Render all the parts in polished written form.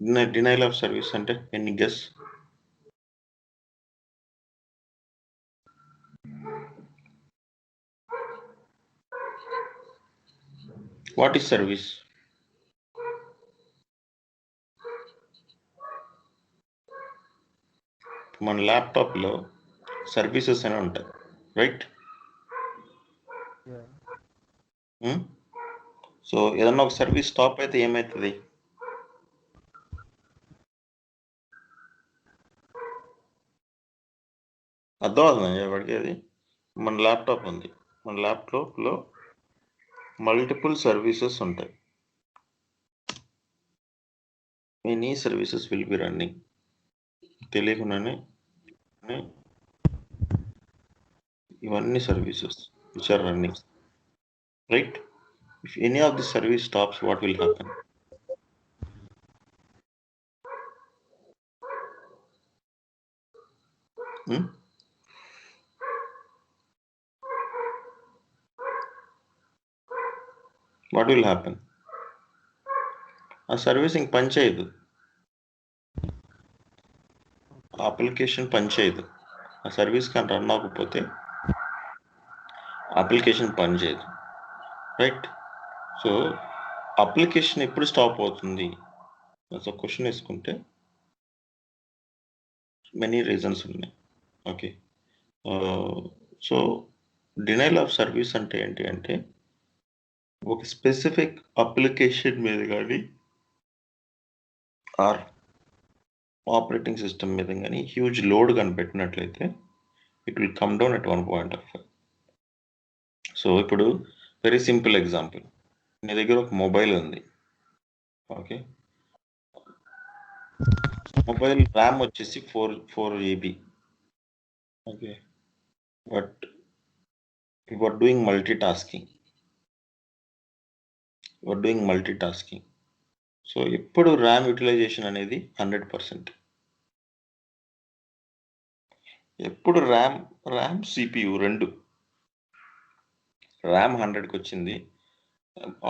Denial of service ante any guess? What is service? మన ల్యాప్టాప్లో services అని ఉంటాయి, రైట్? సో ఏదన్నా ఒక సర్వీస్ స్టాప్ అయితే ఏమవుతుంది? అర్థం అవుతుంది ఎవరికి? అది మన ల్యాప్టాప్ ఉంది, మన ల్యాప్టాప్లో మల్టిపుల్ సర్వీసెస్ ఉంటాయి. Many services will be running. తెలియకుండానే ఇవన్నీ services which are running, right? If any of the service stops, what will happen? What will happen? ఆ సర్వీసింగ్ పనిచేయదు, అప్లికేషన్ పనిచేయదు. ఆ సర్వీస్ కానీ రన్ అవ్వకపోతే అప్లికేషన్ పనిచేయదు, రైట్? సో అప్లికేషన్ ఎప్పుడు స్టాప్ అవుతుంది సో క్వశ్చన్ వేసుకుంటే మెనీ రీజన్స్ ఉన్నాయి. Okay, so denial of service అంటే ఏంటి అంటే ఒక స్పెసిఫిక్ అప్లికేషన్ మీద కానీ ఆర్ ఆపరేటింగ్ సిస్టమ్ మీద కానీ హ్యూజ్ లోడ్ కనిపెట్టినట్లయితే it will come down at one point of. So ఇప్పుడు వెరీ సింపుల్ ఎగ్జాంపుల్, నీ దగ్గర ఒక మొబైల్ ఉంది, ఓకే? మొబైల్ ర్యామ్ వచ్చేసి 4 GB, okay? But you are doing multitasking. So ఎప్పుడు ర్యామ్ యూటిలైజేషన్ అనేది 100%. ఎప్పుడు ర్యామ్ CPU రెండు, ర్యామ్ 100కి వచ్చింది,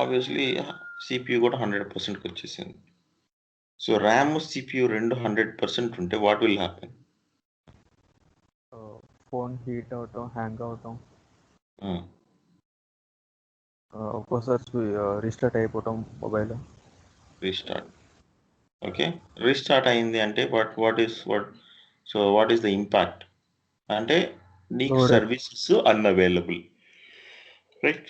ఆబ్వియస్లీ CPU కూడా 100%కి వచ్చేసింది. సో ర్యామ్ CPU రెండు 100% ఉంటే what will happen? Phone heat అవటం, హ్యాంగ్ అవటం, ఒక్కోసారి రీస్టార్ట్ అయిపోవటం మొబైల్. Restart, okay? రీస్టార్ట్ అయింది అంటే వాట్ ఈస్ ద ఇంపాక్ట్ అంటే నీకు సర్వీసెస్ అన్అవైలబుల్, రైట్?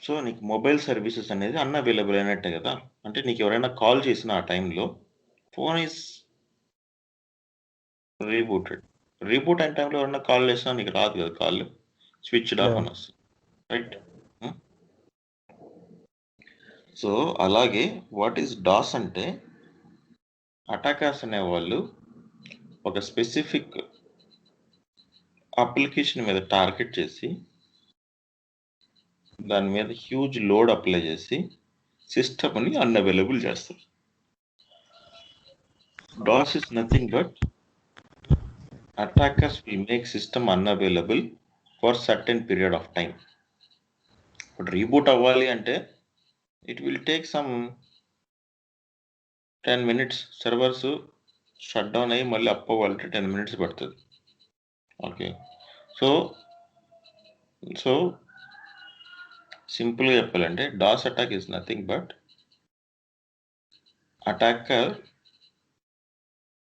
సో నీకు మొబైల్ సర్వీసెస్ అనేది అన్అవైలబుల్ అయినట్టే కదా. అంటే నీకు ఎవరైనా కాల్ చేసిన ఆ టైంలో ఫోన్ ఈస్ రీబూట్ అయిన టైంలో ఎవరైనా కాల్ చేసినా నీకు రాదు కదా, కాల్ స్విచ్డ్ ఆఫ్ అని వస్తుంది, రైట్? సో అలాగే వాట్ ఈస్ డాస్ అంటే అటాకర్స్ అనేవాళ్ళు ఒక స్పెసిఫిక్ అప్లికేషన్ మీద టార్గెట్ చేసి దాని మీద హ్యూజ్ లోడ్ అప్లై చేసి సిస్టమ్ని అన్అవైలబుల్ చేస్తారు. DOS is nothing but attackers will make system unavailable for certain period of time. But reboot అవ్వాలి అంటే it will take some 10 minutes. Servers shut down అయ్యి మళ్ళీ అప్ అవ్వాలంటే 10 minutes పడుతుంది, ఓకే? సో సింపుల్గా చెప్పాలంటే DOS attack is nothing but attacker,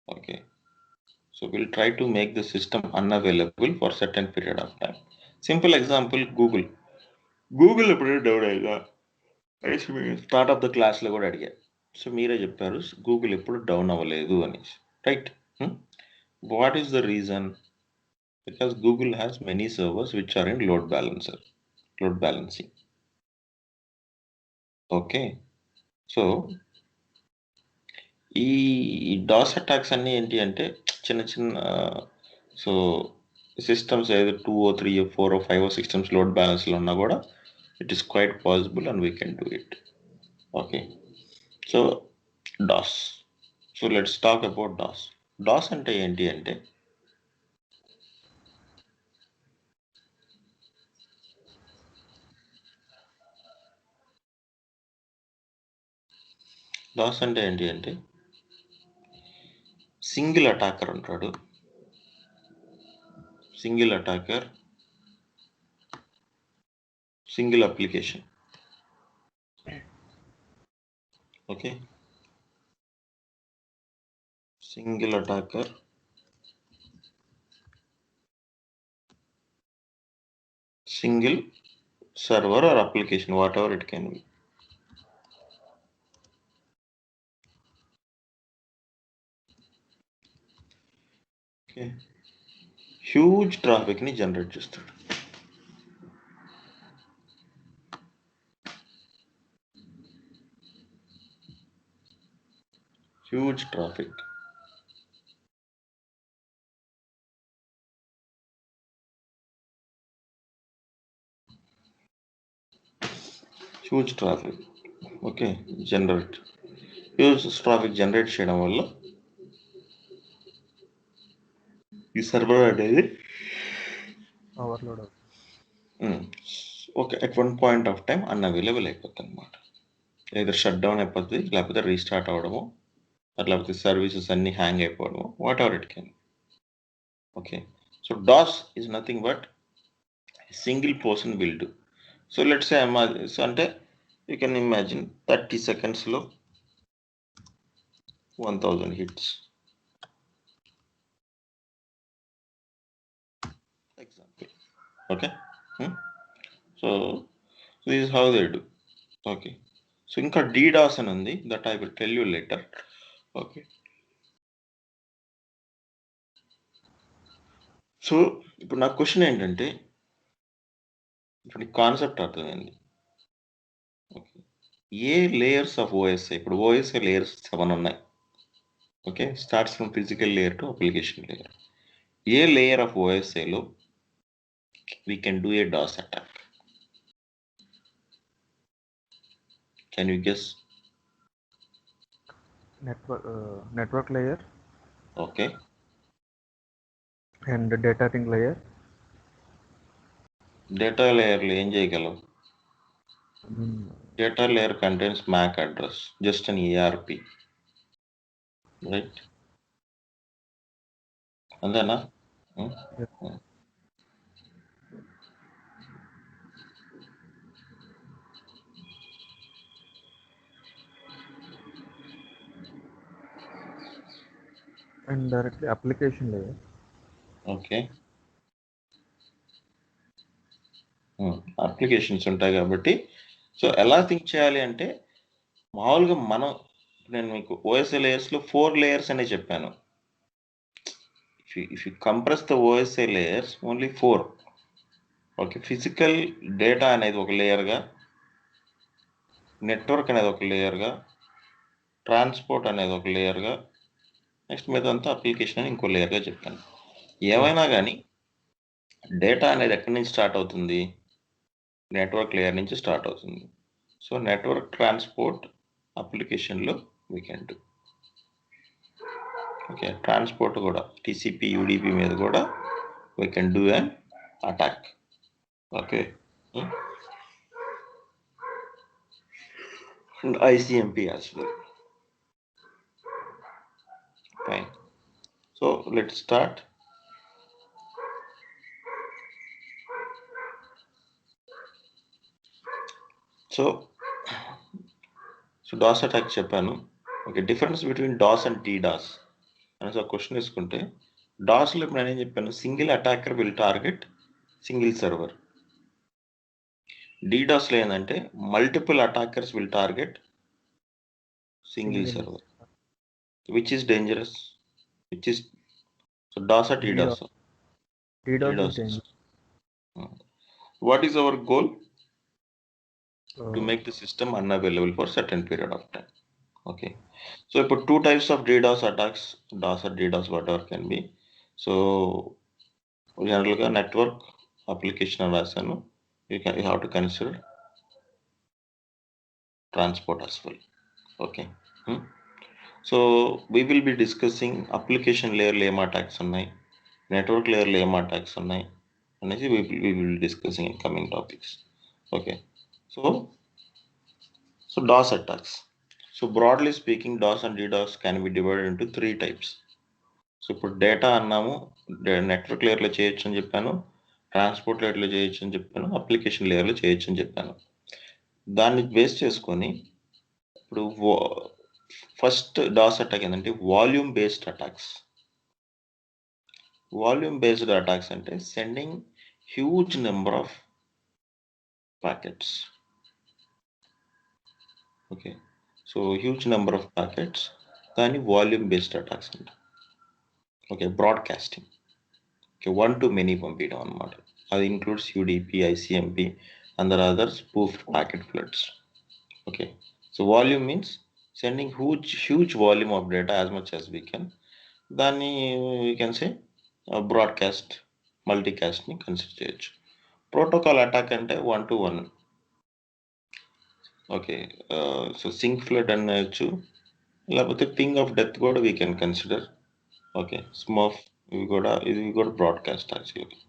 okay, so we'll try to make the system unavailable for certain period of time. Simple example, Google ఎప్పుడైనా down అయ్యిందా? Start of the క్లాస్లో కూడా అడిగా. So మీరే చెప్పారు గూగుల్ ఎప్పుడు డౌన్ అవ్వలేదు అనేసి, right? What is the reason? Because Google has many servers which are in load balancing, okay? So ఈ డాస్ అటాక్స్ అన్నీ ఏంటి అంటే చిన్న సో సిస్టమ్స్ ఏదో 2 or 3 or 4 or 5 or 6 systems load బ్యాలెన్స్లో ఉన్నా కూడా it is quite possible and we can do it, okay? So DoS, so let's talk about DoS అంటే ఏంటి అంటే DOS అంటే ఏంటి అంటే సింగిల్ అటాకర్ ఉంటాడు. Single attacker, single application. Okay, single attacker, single server or application, whatever it can be. Okay, huge traffic ని generate చేస్తాడు. Huge traffic. Huge traffic okay generate huge traffic generate చేయడం వల్ల ఈ server అనేది overload okay at one point of time unavailable అయిపోతుంది అనమాట. ఏదో shut down అయిపోతుంది, లేకపోతే రీస్టార్ట్ అవ్వడము, లేకపోతే సర్వీసెస్ అన్ని హ్యాంగ్ అయిపోవడము, whatever it can. Okay, so DOS is nothing but single person will do. So let's say అంటే యూ కెన్ ఇమాజిన్ 30 seconds-లో 1000 hits. Example. Okay. So this is how they do. Okay. So ఇంకా DDoS అని ఉంది, that I will tell you later. Okay. So ఇప్పుడు నా question ఏంటంటే, ఇప్పుడు concept అర్థమైంది. ఓకే, ఏ లేయర్స్ ఆఫ్ ఓఎస్ఐ, ఇప్పుడు ఓఎస్ఐ లేయర్స్ 7 ఉన్నాయి. Okay, starts from physical layer to application layer. ఏ లేయర్ ఆఫ్ ఓఎస్ఐలో we can do a DOS attack? Can you guess? network layer Okay. and data link layer. Data layer లో ఏం చేయగలవు? Data layer contains MAC address, just an ERP, right? అంతేనా? And directly application layer. Okay, applications ఉంటాయి కాబట్టి, so ఎలా think చేయాలి అంటే, మామూలుగా నేను మీకు ఓఎస్ఐ లేయర్స్లో 4 layers అనే చెప్పాను. If you compress the OSI layers only 4. Okay, physical data అనేది ఒక లేయర్గా, నెట్వర్క్ అనేది ఒక లేయర్గా, ట్రాన్స్పోర్ట్ అనేది ఒక లేయర్గా, నెక్స్ట్ మీదంతా అప్లికేషన్ అని ఇంకో లేయర్గా చెప్పాను. ఏమైనా కానీ డేటా అనేది ఎక్కడి నుంచి స్టార్ట్ అవుతుంది? నెట్వర్క్ లేయర్ నుంచి స్టార్ట్ అవుతుంది. సో నెట్వర్క్ ట్రాన్స్పోర్ట్ అప్లికేషన్లో we can do. Okay, transport కూడా TCP UDP మీద కూడా we can do an attack. Okay, and ICMP as well. Fine. So let's start. So DOS attack చెప్పాను. Okay, difference between DOS and DDoS అనేసి ఒక question తీసుకుంటే, DOSలో ఇప్పుడు నేనేం చెప్పాను? Single attacker will target single server. DDoSలో ఏంటంటే multiple attackers will target single server. Which is dangerous? Which is DOS or DDoS? DDoS is What is our goal? To make the system unavailable for certain period of time. Okay, so ఇప్పుడు 2 types of DDoS attacks, DOS or DDoS, whatever can be. So జనరల్గా network application అని రాశాను. You have to consider transport as well. Okay. So we will be discussing application layer లో ఏం attacks ఉన్నాయి, network లేయర్లో ఏం attacks ఉన్నాయి అనేసి we will be discussing in coming topics. Okay, so DOS attacks. So broadly speaking, DOS and DDoS can be divided into 3 types. So ఇప్పుడు data అన్నాము, network లేయర్లో చేయొచ్చు అని చెప్పాను, ట్రాన్స్పోర్ట్ లేయర్లో చేయొచ్చు అని చెప్పాను, అప్లికేషన్ లేయర్లో చేయొచ్చు అని చెప్పాను. దాన్ని బేస్ చేసుకొని ఇప్పుడు ఫస్ట్ డాస్ అటాక్ ఏంటంటే volume based attacks. Volume based attacks అంటే sending huge number of packets. Okay, so huge number of packets, దాన్ని వాల్యూమ్ బేస్డ్ అటాక్స్ అంట. Okay, broadcasting. Okay, one to many పంపించడం అనమాట. అది includes UDP, ICMP and other spoofed packet floods. Okay, so volume means sending huge volume of data as much as we can. దాన్ని we can say broadcast, మల్టీకాస్ట్ని consider చేయొచ్చు. Protocol attack అంటే 1-to-1. Okay, so SYN flood అనొచ్చు, లేకపోతే ping of death కూడా we can consider. Okay, smurf, ఇది కూడా broadcast యాక్చువల్గా.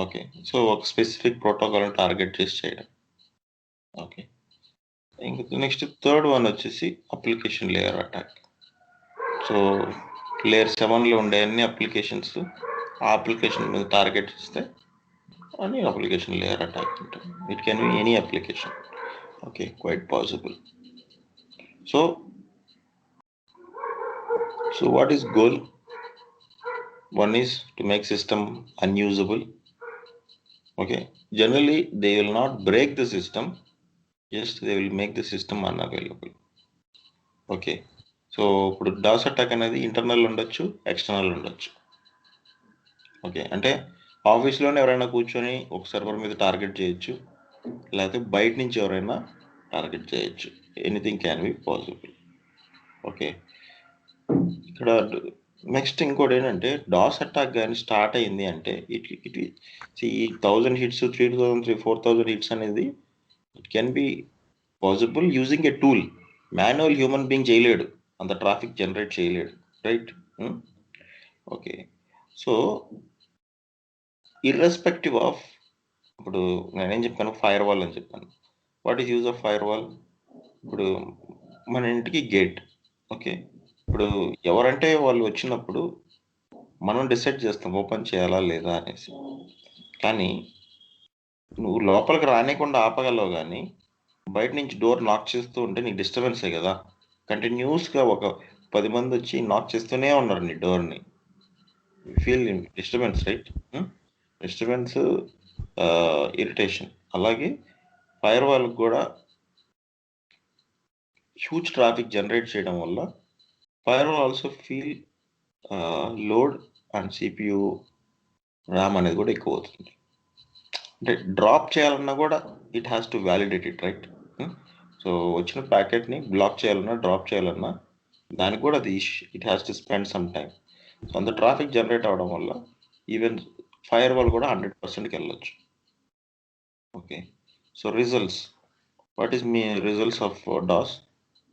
ఓకే, సో ఒక స్పెసిఫిక్ ప్రోటోకాల్ని టార్గెట్ చేసి చేయడం. ఓకే, ఇంకా నెక్స్ట్ థర్డ్ వన్ వచ్చేసి application layer attack. So layer 7లో ఉండే అన్ని అప్లికేషన్స్ ఆ అప్లికేషన్ మీద టార్గెట్ చేస్తే అని అప్లికేషన్ లేయర్ అటాక్ ఉంటుంది. It can be any application. Okay, quite possible. So what is goal? One is to make system unusable. Okay, generally they will not break the system, just they will make the system unavailable. Okay, so ఇప్పుడు DOS attack అనేది internal ఉండొచ్చు, external ఉండొచ్చు. Okay, అంటే ఆఫీస్లోనే ఎవరైనా కూర్చొని ఒక server మీద టార్గెట్ చేయొచ్చు, లేకపోతే బయట నుంచి ఎవరైనా టార్గెట్ చేయొచ్చు. Anything can be possible. Okay, ఇక్కడ నెక్స్ట్ ఇంకోటి ఏంటంటే డాస్ అటాక్ కానీ స్టార్ట్ అయింది అంటే ఈ 1000 హిట్స్, 3000, 4000 హిట్స్ అనేది it can be possible using a tool. Manual human being చేయలేడు, అంత ట్రాఫిక్ జనరేట్ చేయలేడు, right? Okay, so irrespective of, ఇప్పుడు నేనేం చెప్పాను, ఫైర్ వాల్ అని చెప్పాను. What is use of fire wall? ఇప్పుడు మన ఇంటికి గేట్. ఓకే, ఇప్పుడు ఎవరంటే వాళ్ళు వచ్చినప్పుడు మనం డిసైడ్ చేస్తాం ఓపెన్ చేయాలా లేదా అనేసి. కానీ నువ్వు లోపలికి రానికుండా ఆపగలవు, కానీ బయట నుంచి డోర్ నాక్ చేస్తూ ఉంటే నీకు డిస్టర్బెన్సే కదా. కంటిన్యూస్గా ఒక 10 మంది వచ్చి నాక్ చేస్తూనే ఉన్నారు నీ డోర్ని. Feel disturbance, right? Disturbance, irritation. అలాగే ఫైర్ వాల్కి కూడా హ్యూజ్ ట్రాఫిక్ జనరేట్ చేయడం వల్ల firewall also feel load and CPU RAM అనేది కూడా ఎక్కువ అవుతుంది. అంటే డ్రాప్ చేయాలన్నా కూడా it has to validate it, right? So వచ్చిన ప్యాకెట్ని బ్లాక్ చేయాలన్నా, డ్రాప్ చేయాలన్నా దానికి కూడా అది it has to spend some time. So అంత ట్రాఫిక్ జనరేట్ అవ్వడం వల్ల ఈవెన్ ఫైర్ వాల్ కూడా 100%కి వెళ్ళొచ్చు. Okay, so results, what is మీ results of DoS?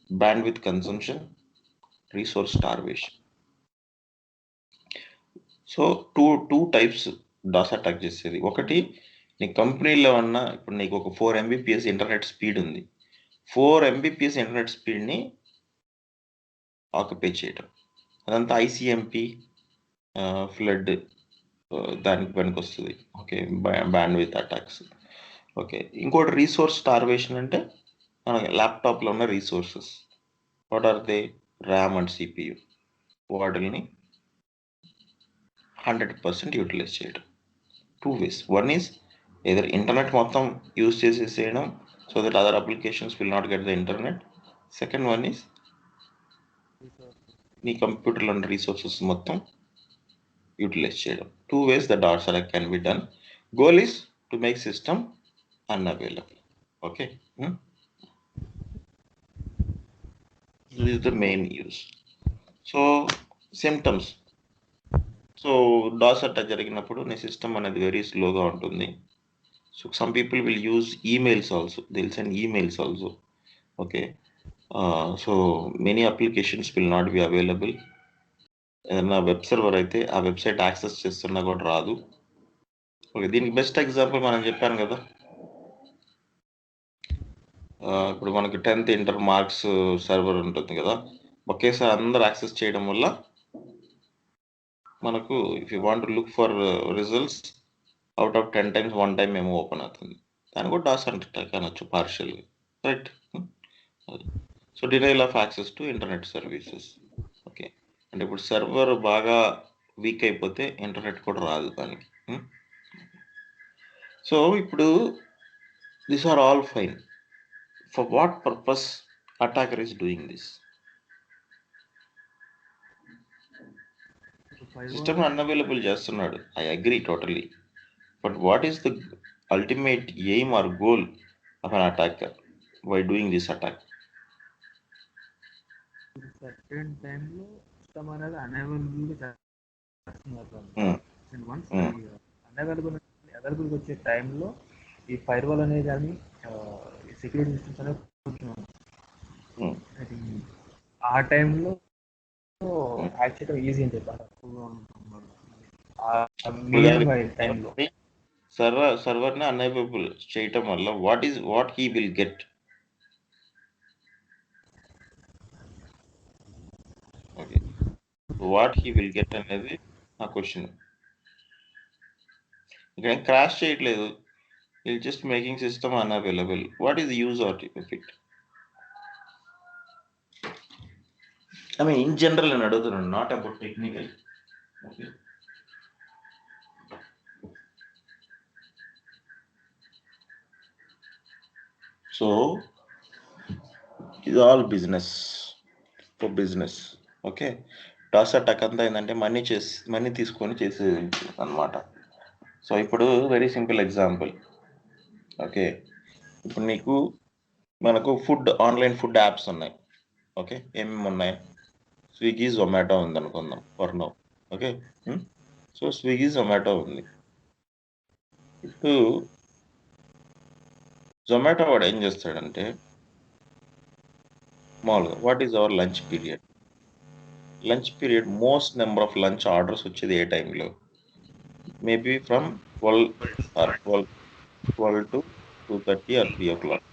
Bandwidth consumption, resource starvation. So two types DoS attack చేసేది. ఒకటి, నీ కంపెనీలో ఉన్న ఇప్పుడు నీకు ఒక 4 Mbps ఇంటర్నెట్ స్పీడ్ ఉంది, 4 Mbps ఇంటర్నెట్ స్పీడ్ని ఆక్యుపై చేయటం. అదంతా ఐసిఎంపి ఫ్లడ్ దానికి పనికి వస్తుంది. Okay, bandwidth attacks. ఓకే, ఇంకోటి రీసోర్స్ స్టార్వేషన్ అంటే మన ల్యాప్టాప్లో ఉన్న resources, what are they? RAM and CPU, వాటిని 100% యూటిలైజ్ చేయడం. 2 ways. One is either internet మొత్తం యూజ్ చేసేసేయడం so that other applications will not get the internet. Second one is నీ కంప్యూటర్లో ఉన్న రీసోర్సెస్ మొత్తం యూటిలైజ్ చేయడం. 2 ways the DOS attack can be done. Goal is to make system unavailable. Okay, this is the main use. So symptoms. So DoS attack జరిగినప్పుడు నీ system అనేది very స్లోగా ఉంటుంది. So some people will use emails also, they will send emails also. Okay, so many applications will not be available. ఏదైనా web server అయితే ఆ website access చేస్తున్నా కూడా రాదు. ఓకే, దీనికి బెస్ట్ ఎగ్జాంపుల్ మనం చెప్పాను కదా, ఇప్పుడు మనకి 10th ఇంటర్ మార్క్స్ సర్వర్ ఉంటుంది కదా, ఒకేసారి అందరు యాక్సెస్ చేయడం వల్ల మనకు if you want to look for results out of 10 times 1 time ఏమో ఓపెన్ అవుతుంది. దాన్ని కూడా డాస్ అటాక్ అనొచ్చు పార్షియల్గా, right. So denial of access to internet services. Okay, అంటే ఇప్పుడు సర్వర్ బాగా వీక్ అయిపోతే ఇంటర్నెట్ కూడా రాదు దానికి. సో ఇప్పుడు these are all fine. For what purpose attacker is doing this? System unavailable చేస్తున్నాడు, I agree totally. But what is the ultimate aim or goal of an attacker by doing this attack? Certain టైంలో system అనేది అనవైలబుల్గా చేస్తున్నారు. And once అవైలబుల్గా వచ్చే టైంలో ఈ fire wall అనేది కానీ సెక్యూరిటీ సిస్టమ్స్ అనేది కొంచెం ఆ టైంలో హ్యాక్ చేయడం ఈజీ అని చెప్పారు. టైంలో సర్వర్ని అన్అవైలబుల్ చేయటం వల్ల what he will get? Okay, what he will get అనేది నా క్వశ్చన్. ఇక్కడ క్రాష్ చేయట్లేదు, it just making system unavailable. What is the use of it? I mean in general నేను అడుగుతున్నాను, not about technical. Okay, so ఇది all business, for business. Okay, DOS attack అంతా ఏంటంటే money తీసుకొని చేసేది అనమాట. సో ఇప్పుడు వెరీ సింపుల్ ఎగ్జాంపుల్. ఓకే, ఇప్పుడు మనకు ఆన్లైన్ ఫుడ్ యాప్స్ ఉన్నాయి. ఓకే, ఏమేమి ఉన్నాయి? స్విగ్గీ, జొమాటో ఉంది అనుకుందాం for now. Okay, so Swiggy, Zomato ఉంది. ఇప్పుడు జొమాటో వాడు ఏం చేస్తాడంటే, మామూలుగా what is our lunch period? Most number of lunch orders వచ్చేది ఏ టైంలో? Maybe from 12 to 2:30 or 3 o'clock,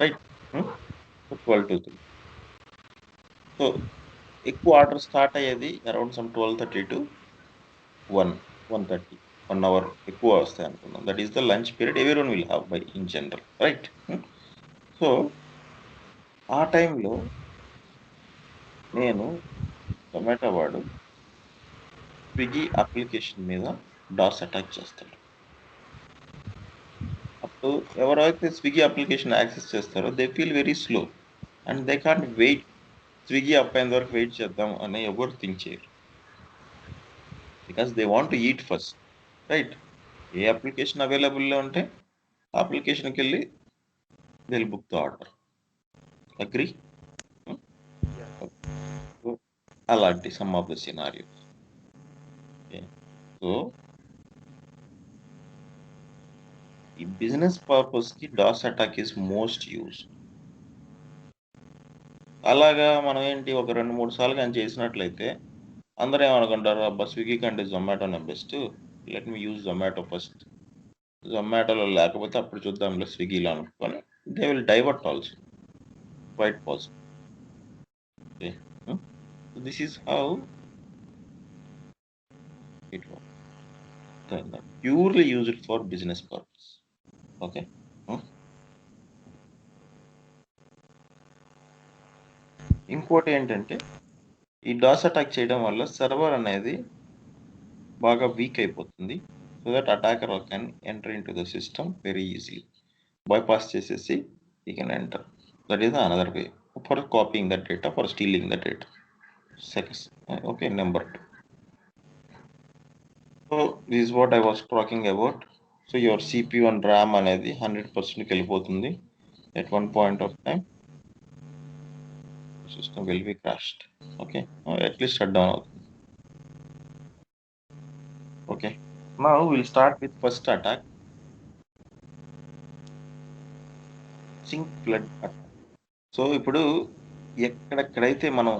right? 12 to 3. So ఎక్కువ ఆర్డర్ స్టార్ట్ అయ్యేది అరౌండ్ సమ్ 12:30 to 1:30, 1 hour ఎక్కువ వస్తాయి అనుకున్నాం. That is the lunch period everyone will have by in general, right? So ఆ టైంలో నేను జొమాటో వాడు స్విగ్గీ అప్లికేషన్ మీద డాస్ అటాక్ చేస్తాడు. అప్పుడు ఎవరైతే స్విగ్గీ అప్లికేషన్ యాక్సెస్ చేస్తారో they feel very slow and they can't wait. Swiggy అప్పేంత వరకు వెయిట్ చేద్దాం అని ఎవరు థింక్ చేయరు, because they want to eat first, right? ఏ అప్లికేషన్ అవైలబుల్లో ఉంటే ఆ అప్లికేషన్కి వెళ్ళి they will book the order. Agree? అలాంటి some of the scenarios. So ఈ బిజినెస్ పర్పస్కి DOS attack is most used. అలాగా మనం ఏంటి ఒక 2-3 సార్లు కానీ చేసినట్లయితే అందరూ ఏమనుకుంటారు, అబ్బా స్విగ్గీ కంటే జొమాటోనే best, let me use Zomato first. జొమాటోలో లేకపోతే అప్పుడు చూద్దాంలో స్విగ్గీలో అనుకొని they will divert also, quite possible. Okay, this is how it work. Purely used for business purpose. Okay, ఇంకోటి ఏంటంటే ఈ డాస్ అటాక్ చేయడం వల్ల సర్వర్ అనేది బాగా వీక్ అయిపోతుంది. So that attacker can enter in to the system very easily. Bypass చేసేసి you can enter. That is another way for copying that data, for stealing that data. Seconds. Okay, number 2. So this is what I was talking about. So your CPU and RAM అనేది 100%కి వెళ్ళిపోతుంది. At one point of time system will be crashed. Okay, at least shut down అవుతుంది. Okay, now will start with first attack, SYN flood attack. So ఇప్పుడు ఎక్కడెక్కడైతే మనం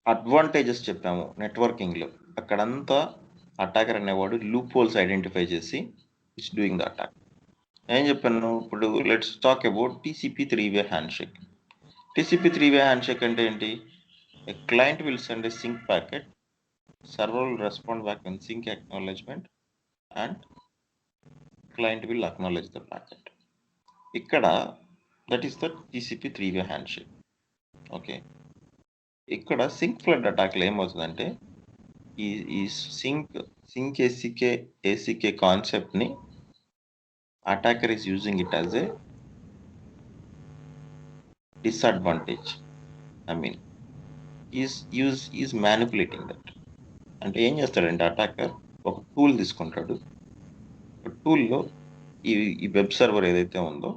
advantages చెప్పాము నెట్వర్కింగ్లో, అక్కడంతా అటాకర్ అనేవాడు లూప్ హోల్స్ ఐడెంటిఫై చేసి ఇట్స్ డూయింగ్ ద అటాక్. ఏం చెప్పాను ఇప్పుడు? Let's talk about TCP 3-way handshake. TCP 3-way handshake అంటే ఏంటి? A client will send a sync packet server will respond back when sync acknowledgement and client will acknowledge the packet. ఇక్కడ that is the TCP 3-way handshake. Okay, ఇక్కడ sync flood అటాక్లో ఏమవుతుందంటే ఈ sync ACK కాన్సెప్ట్ని attacker is using it as a disadvantage. I mean is manipulating that. అంటే ఏం చేస్తాడంటే attacker ఒక tool తీసుకుంటాడు, టూల్లో ఈ వెబ్ సర్వర్ ఏదైతే ఉందో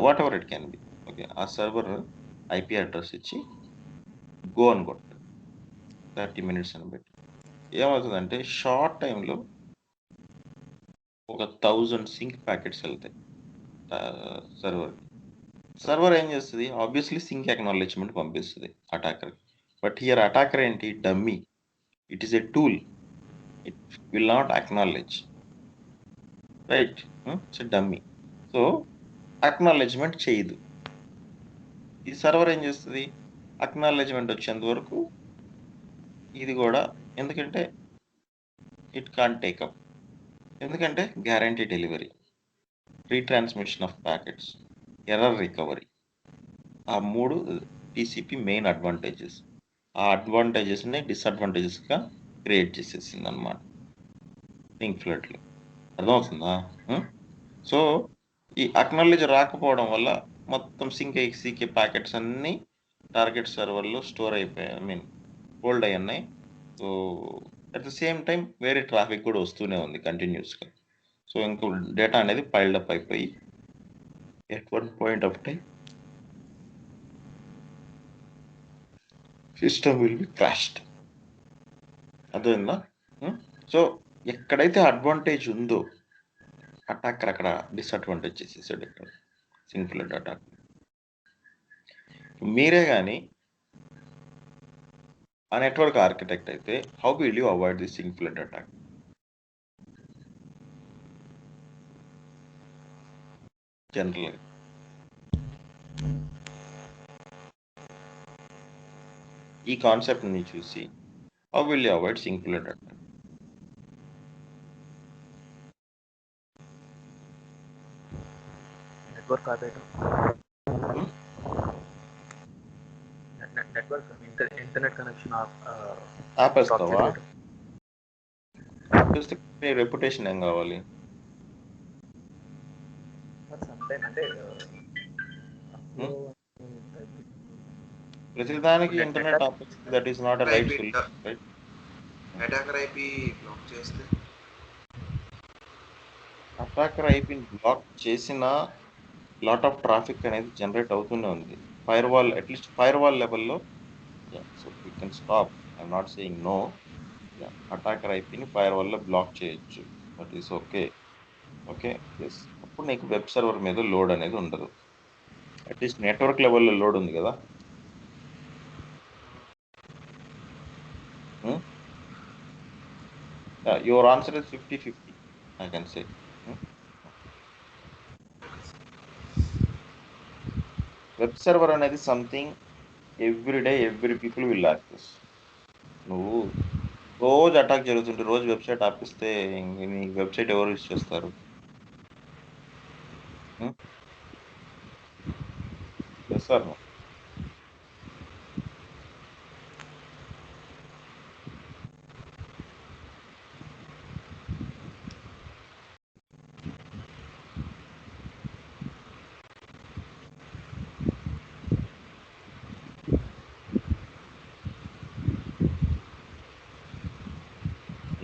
what ever it can be, okay, ఆ సర్వర్ ఐపీ అడ్రస్ ఇచ్చి గో అని కొడతాడు 30 minutes అని పెట్టి. ఏమవుతుందంటే షార్ట్ టైంలో ఒక 1000 సింక్ ప్యాకెట్స్ వెళ్తాయి సర్వర్ ఏం చేస్తుంది, ఆబ్వియస్లీ సింక్ అక్నాలెడ్జ్మెంట్ పంపిస్తుంది అటాకర్కి. బట్ హియర్ అటాకర్ ఏంటి, dummy, it is a tool, it will not acknowledge, right? It's a dummy. So acknowledgement చేయదు. ఈ సర్వర్ ఏం చేస్తుంది, అక్నాలెడ్జ్మెంట్ వచ్చేంత వరకు ఇది కూడా, ఎందుకంటే ఇట్ కాన్ టేకప్, ఎందుకంటే guarantee delivery, retransmission of packets, error recovery, ఆ 3 టీసీపీ మెయిన్ అడ్వాంటేజెస్. ఆ అడ్వాంటేజెస్ని డిసడ్వాంటేజెస్గా క్రియేట్ చేసేసింది అనమాట సింక్ ఫ్లడ్లో. అర్థమవుతుందా? సో ఈ అక్నాలెడ్జ్ రాకపోవడం వల్ల మొత్తం సీకే ప్యాకెట్స్ అన్నీ టార్గెట్ సర్వర్లో స్టోర్ అయిపోయాయి, ఐ మీన్ హోల్డ్ అయి ఉన్నాయి. So at the same time వేరే ట్రాఫిక్ కూడా వస్తూనే ఉంది కంటిన్యూస్గా. సో ఇంకో డేటా అనేది పైల్డప్ అయిపోయి at one point of time system will be crashed. అర్థమైందా? సో ఎక్కడైతే అడ్వాంటేజ్ ఉందో అటాకర్ అక్కడ డిసడ్వాంటేజ్ చేసేసాడు ఇక్కడ సింక్ ఫ్లడ్ అటాక్. మీరే కానీ ఆ నెట్వర్క్ ఆర్కిటెక్ట్ అయితే how will you avoid the sync flood attack? జనరల్గా ఈ కాన్సెప్ట్ని చూసి how will you avoid sync flood attack? Network ఆపేయటం, నెట్వర్క్ ఇంటర్నెట్ కనెక్షన్ ఆపేస్తావా? ఆపేస్తే నీ రెప్యుటేషన్ ఏం కావాలి? అంటే ప్రతిదానికి ఇంటర్నెట్ ఆపేస్తే that is not a right solution, right? Attacker IP block చేస్తే, అటాకర్ ఐపీని బ్లాక్ చేసిన లాట్ ఆఫ్ ట్రాఫిక్ అనేది జనరేట్ అవుతూనే ఉంది. ఫైర్వాల్, అట్లీస్ట్ ఫైర్వాల్ లెవెల్లో, so we can stop. I'm not saying no. Attacker ఐపీని ఫైర్వాల్లో బ్లాక్ చేయొచ్చు, that is okay. Okay, yes. అప్పుడు నీకు వెబ్ సర్వర్ మీద లోడ్ అనేది ఉండదు. అట్లీస్ట్ నెట్వర్క్ లెవెల్లో లోడ్ ఉంది కదా. Your answer is 50-50, I can say. Web server అనేది something every day every people will access. నువ్వు రోజు అటాక్ జరుగుతుంటే రోజు వెబ్సైట్ ఆపిస్తే నీ వెబ్సైట్ ఎవరు యూజ్ చేస్తారు? సార్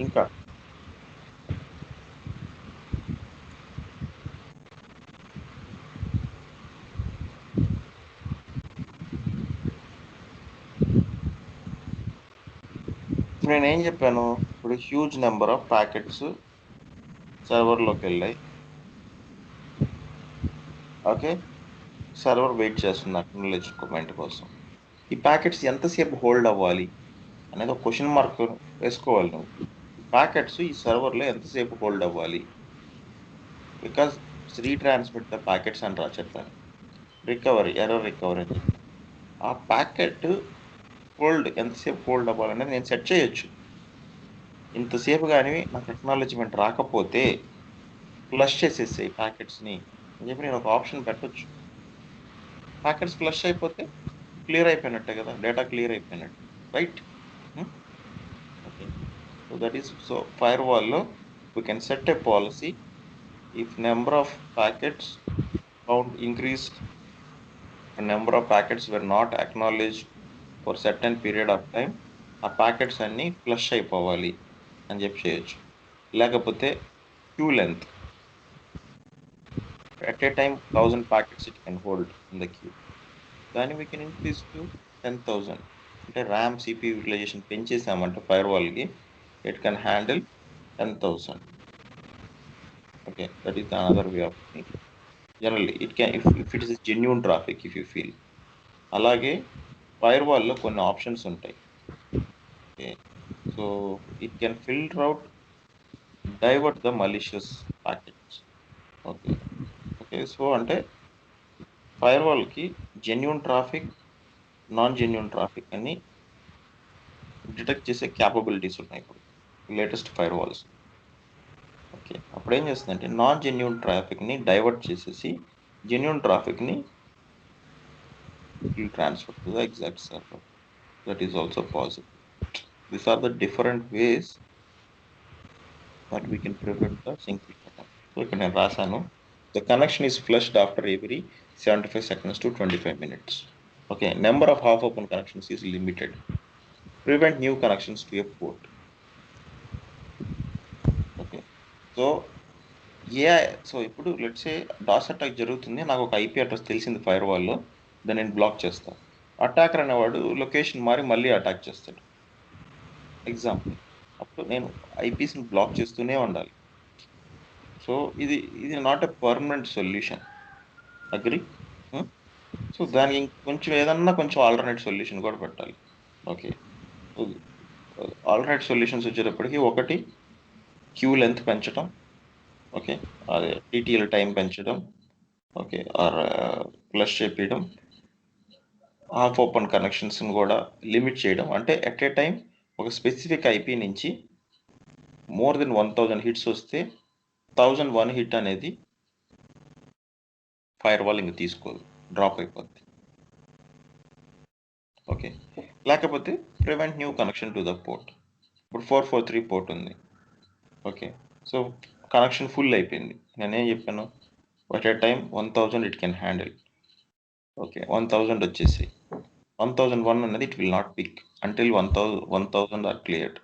ఇంకా నేనేం చెప్పాను, ఇప్పుడు హ్యూజ్ నెంబర్ ఆఫ్ ప్యాకెట్స్ సర్వర్లోకి వెళ్ళాయి. ఓకే, సర్వర్ వెయిట్ చేస్తుంది అక్నాలెడ్జ్మెంట్ కోసం. ఈ ప్యాకెట్స్ ఎంతసేపు హోల్డ్ అవ్వాలి అనేది ఒక క్వశ్చన్ మార్క్ వేసుకోవాలి నువ్వు. ప్యాకెట్స్ ఈ సర్వర్లో ఎంతసేపు హోల్డ్ అవ్వాలి? బికాస్ రీట్రాన్స్మిట్ ద ప్యాకెట్స్ అని చెప్పాను. రికవరీ, ఎర్రర్ రికవరీ అని చెప్పి ఆ ప్యాకెట్ ఎంతసేపు హోల్డ్ అవ్వాలనేది నేను సెట్ చేయొచ్చు. ఇంతసేపు కానీ నాకు అక్నాలెడ్జ్మెంట్ రాకపోతే ఫ్లష్ చేసేసాయి ప్యాకెట్స్ని అని చెప్పి నేను ఒక ఆప్షన్ పెట్టొచ్చు. ప్యాకెట్స్ ఫ్లష్ అయిపోతే క్లియర్ అయిపోయినట్టే కదా, డేటా క్లియర్ అయిపోయినట్టు, right? Okay, so that is, so ఫైర్ వాల్లో we can set a policy. If number of packets count increased, number of packets were not acknowledged for certain period of time, ఆ packets అన్నీ flush అయిపోవాలి అని చెప్పి చేయొచ్చు. లేకపోతే queue length, at a time 1000 packets it can hold in the queue, దాన్ని we can increase to 10,000. అంటే RAM CPU utilization పెంచేసామంటే ఫైర్ వాల్కి it can handle 10,000. Okay, that is the another way of thing. Generally it can, if it is genuine traffic, if you feel. అలాగే ఫైర్ వాల్లో కొన్ని options ఉంటాయి. Okay, so it can filter out, divert the malicious packets. Okay okay, so అంటే ఫైర్ వాల్కి genuine traffic, non genuine traffic అని detect చేసే క్యాపబిలిటీస్ ఉన్నాయి ఇప్పుడు లేటెస్ట్ ఫైర్ వాల్స్. ఓకే, అప్పుడు ఏం చేస్తుందంటే నాన్ జెన్యూన్ ట్రాఫిక్ని డైవర్ట్ చేసేసి జెన్యూన్ ట్రాఫిక్ని transfer to the exact server. That is also possible. These are the different ways that we can prevent the sync attack. So ఇక్కడ నేను రాశాను, the connection is flushed after every 75 seconds to 25 minutes. Okay, number of half open connections is limited. Prevent new connections to a port. Okay, so so ఇప్పుడు let's say DOS attack జరుగుతుంది, నాకు ఒక IP address తెలిసింది fire వాల్లో, దాన్ని నేను black చేస్తాను. Attacker అనేవాడు location మారి మళ్ళీ అటాక్ చేస్తాడు, ఎగ్జాంపుల్. అప్పుడు నేను ఐపీస్ని బ్లాక్ చేస్తూనే ఉండాలి. సో ఇది not a permanent solution, agri? So దానికి కొంచెం ఏదన్నా కొంచెం ఆల్టర్నేట్ సొల్యూషన్ కూడా పెట్టాలి. ఓకే, ఆల్టర్నేట్ సొల్యూషన్స్ వచ్చేటప్పటికి ఒకటి క్యూ లెంత్ పెంచడం, ఓకే, అదే టీటీఎల్ టైం పెంచడం, ఓకే, ఆర్ ఫ్లష్ చేపించడం, హాఫ్ ఓపెన్ కనెక్షన్స్ని కూడా లిమిట్ చేయడం. అంటే ఎట్ ఏ టైం ఒక స్పెసిఫిక్ ఐపీ నుంచి మోర్ దెన్ 1000 హిట్స్ వస్తే 1001 హిట్ అనేది ఫైర్ వాల్ ఇంక తీసుకోదు, డ్రాప్ అయిపోద్ది. ఓకే, లేకపోతే prevent new connection to the port. ఇప్పుడు 443 పోర్ట్ ఉంది. ఓకే, సో కనెక్షన్ ఫుల్ అయిపోయింది. నేనేం చెప్పాను, at a time 1000 it can handle. Okay, 1000 వచ్చేసి 1001 అన్నది it will not pick until 1000 are cleared.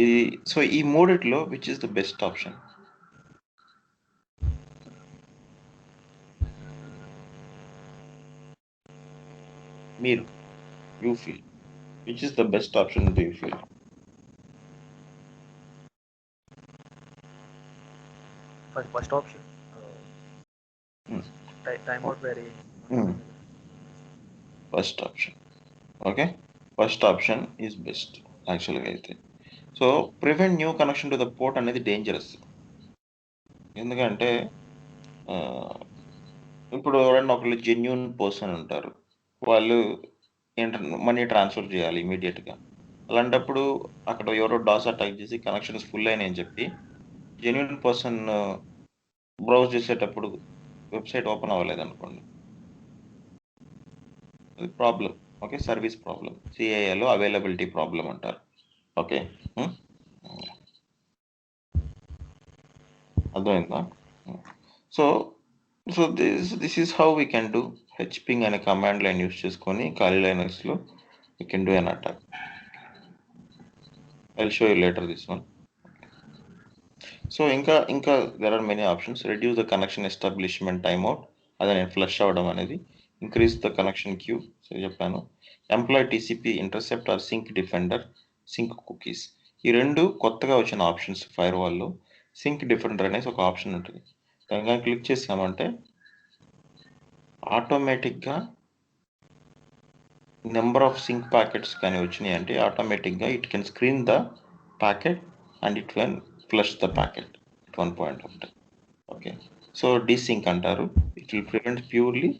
ఇది, సో ఈ మూడిట్లో which is the best option? మీరు, you feel, which is the best option do you feel? First option time out very first option. Okay, first option is best యాక్చువల్గా అయితే. So prevent new connection to the port అనేది dangerous. ఎందుకంటే ఇప్పుడు ఎవరైనా ఒకళ్ళు genuine person ఉంటారు, వాళ్ళు money transfer చేయాలి ఇమీడియట్గా. అలాంటప్పుడు అక్కడ ఎవరో డాస్ అటాక్ చేసి కనెక్షన్స్ ఫుల్ అయినాయని చెప్పి జెన్యూన్ పర్సన్ బ్రౌజ్ చేసేటప్పుడు వెబ్సైట్ ఓపెన్ అవ్వలేదు అనుకోండి, అది ప్రాబ్లం. ఓకే, సర్వీస్ ప్రాబ్లం, సిఐఏలో అవైలబిలిటీ ప్రాబ్లం అంటారు. ఓకే, అర్థమైందా? So this is how we can do. Hping అనే కమాండ్ లైన్ యూస్ చేసుకొని ఖాళీ లైనక్స్లో we can do an attack. I'll show you later this one. సో ఇంకా there are many options. Reduce the connection establishment timeout, అదే నేను flush అవ్వడం అనేది. Increase the connection queue, so చెప్పాను. Employ TCP intercept or sync defender, sync cookies. ఈ రెండు కొత్తగా వచ్చిన ఆప్షన్స్ ఫైర్ వాల్లో. సింక్ డిఫెండర్ అనేసి ఒక ఆప్షన్ ఉంటుంది, దానిగా క్లిక్ చేసామంటే ఆటోమేటిక్గా నెంబర్ ఆఫ్ సింక్ ప్యాకెట్స్ కానీ వచ్చినాయి అంటే ఆటోమేటిక్గా it can screen the packet and it can flush the packet at one point of time. Okay, so desync అంటారు. It will prevent purely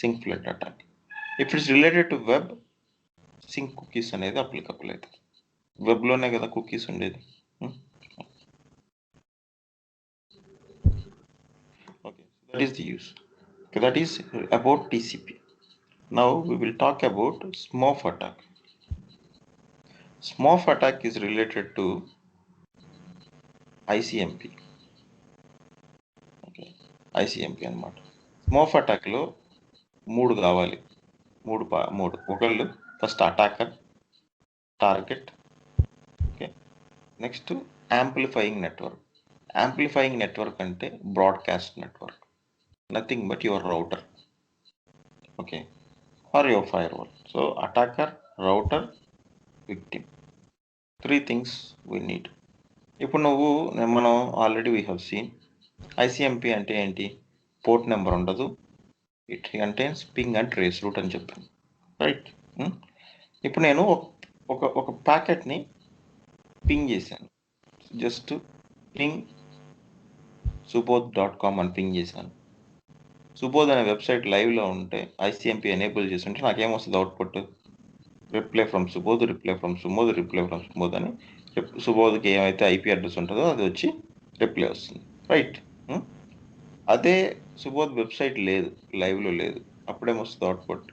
sync flood attack. If it's related to web, sync cookies అనేది applicable అవుతుంది. వెబ్లోనే కదా cookies ఉండేది. Okay, that is the use. That is about TCP. Now we will talk about SMOF attack. SMOF attack is related to ICMP. Okay, ICMP అన్నమాట. SMOF attack లో మూడు కావాలి, మూడు. ఒకళ్ళు first attacker, target, okay, next amplifying network. Amplifying network అంటే broadcast network, nothing but your router, okay, or your firewall. So attacker, router, victim, 3 things we need. ఇప్పుడు మనం already we have seen ICMP అంటే ఏంటి, port number ఉండదు, it contains ping and traceroute అని చెప్పాను, right. ఇప్పుడు నేను ఒక ప్యాకెట్ని పింగ్ చేశాను, జస్ట్ పింగ్ subodh.com అని పింగ్ చేశాను. సుబోధ్ అనే వెబ్సైట్ లైవ్లో ఉంటే ఐసిఎంపి ఎనేబుల్ చేస్తుంటే నాకేమొస్తుంది output, reply from Subodh, reply from Subodh, reply from Subodh అని సుబోధ్కి ఏమైతే ఐపీ అడ్రస్ ఉంటుందో అది వచ్చి రిప్లై వస్తుంది, రైట్. అదే సుబోధ్ వెబ్సైట్ లేదు, లైవ్లో లేదు, అప్పుడేమొస్తుంది అవుట్పుట్,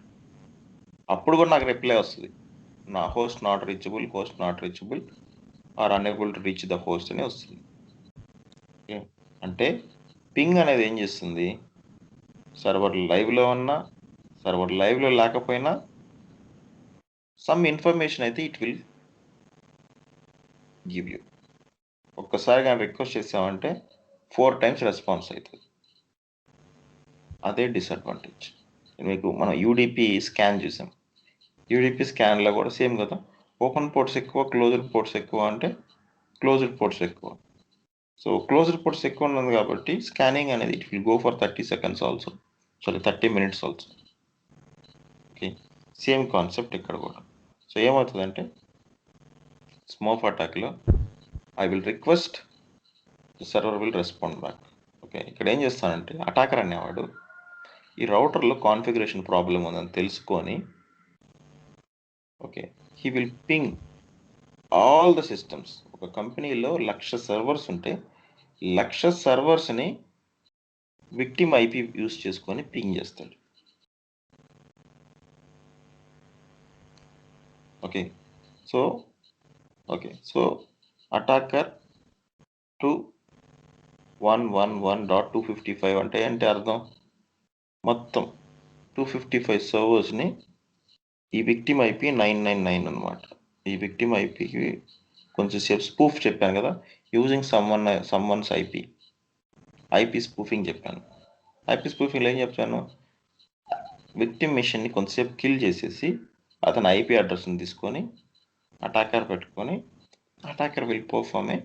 అప్పుడు కూడా నాకు రిప్లై వస్తుంది, నా host not reachable or unable to reach the host అని వస్తుంది. అంటే పింగ్ అనేది ఏం చేస్తుంది, సర్వర్ లైవ్లో ఉన్నా సర్వర్ లైవ్లో లేకపోయినా సమ్ ఇన్ఫర్మేషన్ అయితే ఇట్ విల్ గివ్ యూ. ఒక్కసారి కానీ రిక్వెస్ట్ చేసామంటే 4 times రెస్పాన్స్ అవుతుంది, అదే డిసడ్వాంటేజ్. మీకు మనం యూడిపి స్కాన్ చూసాం, యూడిపి స్కాన్లో కూడా సేమ్ కదా, ఓపెన్ పోర్ట్స్ ఎక్కువ, క్లోజ్డ్ పోర్ట్స్ ఎక్కువ అంటే క్లోజ్డ్ పోర్ట్స్ ఎక్కువ. సో క్లోజ్డ్ పోర్ట్స్ ఎక్కువ ఉన్నది కాబట్టి స్కానింగ్ అనేది it will go for 30 seconds also, 30 minutes also. Okay, same concept ఇక్కడ కూడా. సో ఏమవుతుందంటే స్మోఫ్ అటాక్లో I will request, the server will respond back. Okay, ఇక్కడ ఏం చేస్తానంటే అటాకర్ అనేవాడు ఈ రౌటర్లో కాన్ఫిగరేషన్ ప్రాబ్లం ఉందని తెలుసుకొని, okay, he will ping all the systems. ఒక కంపెనీలో 1,00,000 సర్వర్స్ ఉంటే 1,00,000 సర్వర్స్ని విక్టిమ్ ఐపీ యూస్ చేసుకొని పింగ్ చేస్తాడు. ఓకే, సో అటాకర్ 111.255 అంటే ఏంటి అర్థం, మొత్తం 255 సర్వర్స్ని ఈ విక్టిమ్ ఐపీ 999 అనమాట. ఈ విక్టిమ్ ఐపీకి కొంచెంసేపు స్పూఫ్ చెప్పాను కదా, యూజింగ్ సమ్వన్స్ ఐపీ స్పూఫింగ్ చెప్పాను. ఐపీ స్పూఫింగ్లో ఏం చెప్పాను, విక్టిమ్ మిషన్ని కొంతసేపు కిల్ చేసేసి అతని ఐపీ అడ్రస్ని తీసుకొని అటాకర్ పెట్టుకొని attacker will perform A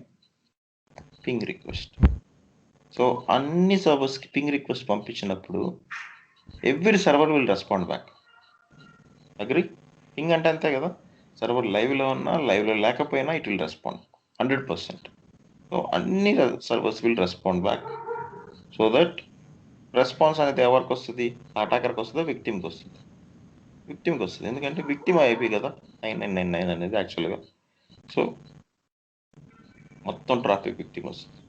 ping request. So అన్ని సర్వర్స్కి పింగ్ రిక్వెస్ట్ పంపించినప్పుడు every server will respond back. Agri? Ping అంటే అంతే కదా, సర్వర్ లైవ్లో ఉన్నా లైవ్లో లేకపోయినా ఇట్ విల్ రెస్పాండ్ 100%. సో అన్ని servers will respond back. So that response అనేది ఎవరికి వస్తుంది, అటాకర్కి వస్తుందా విక్టిమ్కి వస్తుంది, విక్టిమ్కి వస్తుంది. ఎందుకంటే విక్టిమ్ ఐపీ కదా 9999 అనేది యాక్చువల్గా. సో మొత్తం ట్రాఫిక్ విక్టిమ్ వస్తుంది.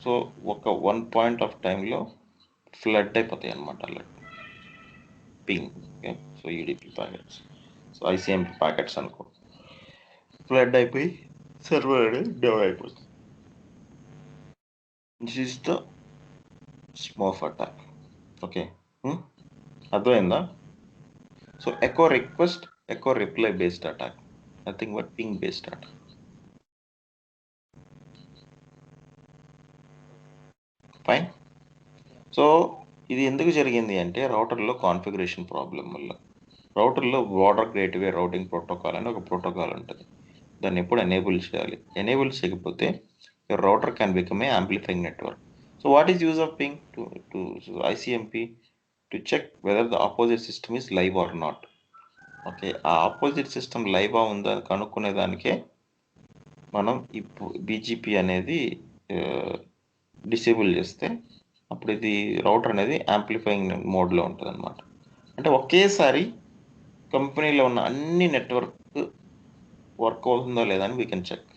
సో ఒక 1 point ఆఫ్ టైంలో ఫ్లడ్ అయిపోతాయి అన్నమాట అలా ping. Okay, so UDP packets, so ICMP packets అనుకో, ఫ్లడ్ అయిపోయి సర్వర్ అనేది డౌన్ అయిపోతుంది. This is the smurf attack. Okay, అర్థమైందా? So echo request, echo reply based attack, nothing but ping based attack. Fine. So ఇది ఎందుకు జరిగింది అంటే రౌటర్లో కాన్ఫిగరేషన్ ప్రాబ్లం వల్ల. రౌటర్లో బార్డర్ గేట్వే రౌటింగ్ ప్రోటోకాల్ అని ఒక ప్రోటోకాల్ ఉంటుంది, దాన్ని ఎప్పుడు ఎనేబుల్ చేయాలి. ఎనేబుల్ చేయకపోతే your router can become a amplifying network. So what is use of ping to ICMP? To check whether the opposite system is live or not. Okay, ఆ opposite system live ఉందా కనుక్కునే దానికే మనం ఇప్పుడు BGP అనేది disable చేస్తే అప్పుడు ఇది router అనేది యాంప్లిఫైయింగ్ మోడ్లో ఉంటుంది అనమాట. అంటే ఒకేసారి కంపెనీలో ఉన్న అన్ని నెట్వర్క్ వర్క్ అవుతుందో లేదా అని వీ కెన్ చెక్.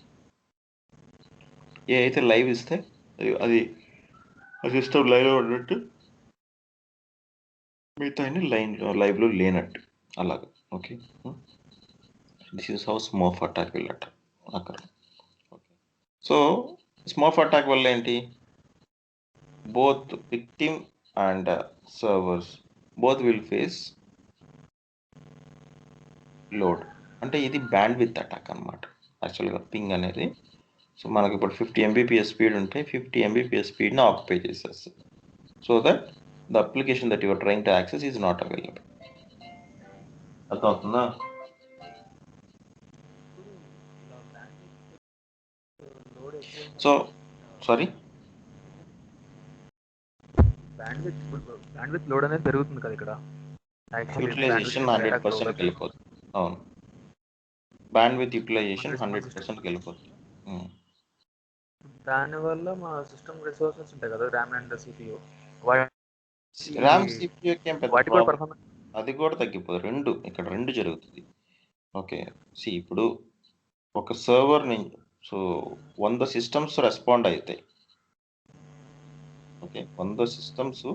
ఏ అయితే లైవ్ ఇస్తే అది సిస్టమ్ లైవ్లో ఉన్నట్టు, మిగతా లైవ్లో లేనట్టు అలాగా. Okay, this is how smurf attack will అక్కడ. ఓకే, సో స్మోఫ్ అటాక్ వల్ల ఏంటి, both victim and servers both will face load. అంటే ఇది బ్యాండ్ విత్ అటాక్ అనమాట యాక్చువల్గా పింగ్ అనేది. సో మనకి ఇప్పుడు 50 Mbps స్పీడ్ ఉంటే 50 Mbps స్పీడ్ని ఆక్యుపై చేసేస్తుంది, so that the application that your trying to access is not available. అర్థమవుతుందా? సో సారీ, బ్యాండ్విత్ లోడ్ అనేది పెరుగుతుంది కదా ఇక్కడ. యూటిలైజేషన్ 100%కి వెళ్ళిపోతుంది. అవును, బ్యాండ్విత్ యూటిలైజేషన్ 100%కి వెళ్ళిపోతుంది. దానివల్ల మా సిస్టమ్ రిసోర్సెస్ ఉంటాయి కదా, ర్యామ్ అండ్ సిపియు, ర్యామ్ సిపియూకి ఏం పెద్ద వాటి కూడా ప్రాబ్లం, అది కూడా తగ్గిపోతుంది. ఇక్కడ రెండు జరుగుతుంది. ఓకే, ఇప్పుడు ఒక సర్వర్ని సో 100 సిస్టమ్స్ రెస్పాండ్ అవుతాయి. ఓకే, 100 సిస్టమ్స్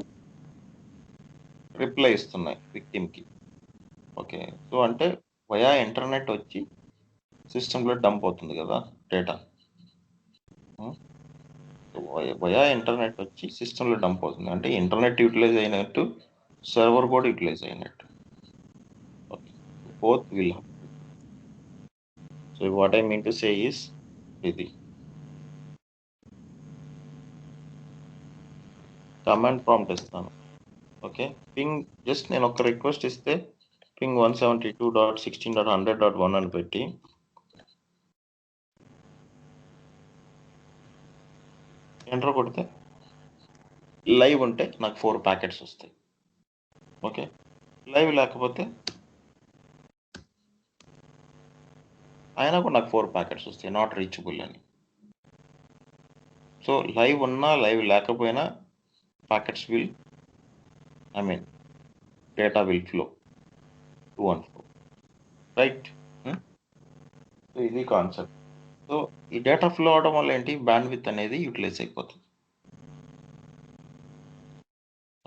రిప్లై ఇస్తున్నాయి విక్టిమ్కి. ఓకే, సో అంటే వయా ఇంటర్నెట్ వచ్చి సిస్టంలో డంప్ అవుతుంది కదా డేటా. వయా ఇంటర్నెట్ వచ్చి సిస్టంలో డంప్ అవుతుంది అంటే ఇంటర్నెట్ యూటిలైజ్ అయినట్టు, సర్వర్ కూడా యూటిలైజ్ అయినట్టు. Okay, both will have. So what I mean to say is ఇది కమాండ్ ప్రాంప్ట్ ఇస్తాను. ఓకే, పింగ్ జస్ట్ నేను ఒక రిక్వెస్ట్ ఇస్తే పింగ్ 172.16.100.1 అని పెట్టి ఎంటర్ కొడితే లైవ్ ఉంటే నాకు 4 ప్యాకెట్స్ వస్తాయి. ఓకే, లైవ్ లేకపోతే అయినా కూడా నాకు 4 ప్యాకెట్స్ వస్తాయి, నాట్ రీచబుల్ అని. సో లైవ్ ఉన్నా లైవ్ లేకపోయినా packets will data will flow to and flow, right? So ఇది కాన్సెప్ట్. సో ఈ డేటా ఫ్లో అవడం వల్ల ఏంటి, బ్యాండ్విత్ అనేది యూటిలైజ్ అయిపోతుంది.